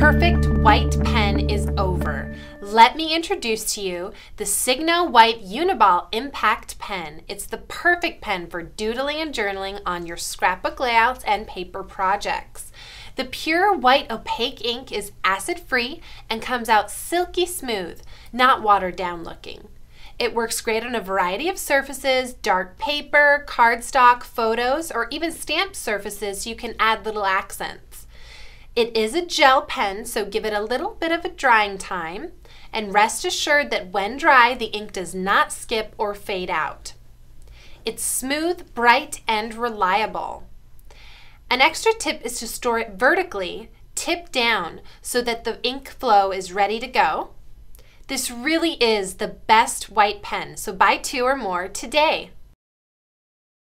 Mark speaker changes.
Speaker 1: perfect white pen is over. Let me introduce to you the Signo White Uniball Impact Pen. It's the perfect pen for doodling and journaling on your scrapbook layouts and paper projects. The pure white opaque ink is acid-free and comes out silky smooth, not watered down looking. It works great on a variety of surfaces, dark paper, cardstock, photos, or even stamped surfaces so you can add little accents. It is a gel pen, so give it a little bit of a drying time, and rest assured that when dry, the ink does not skip or fade out. It's smooth, bright, and reliable. An extra tip is to store it vertically, tip down, so that the ink flow is ready to go. This really is the best white pen, so buy 2 or more today.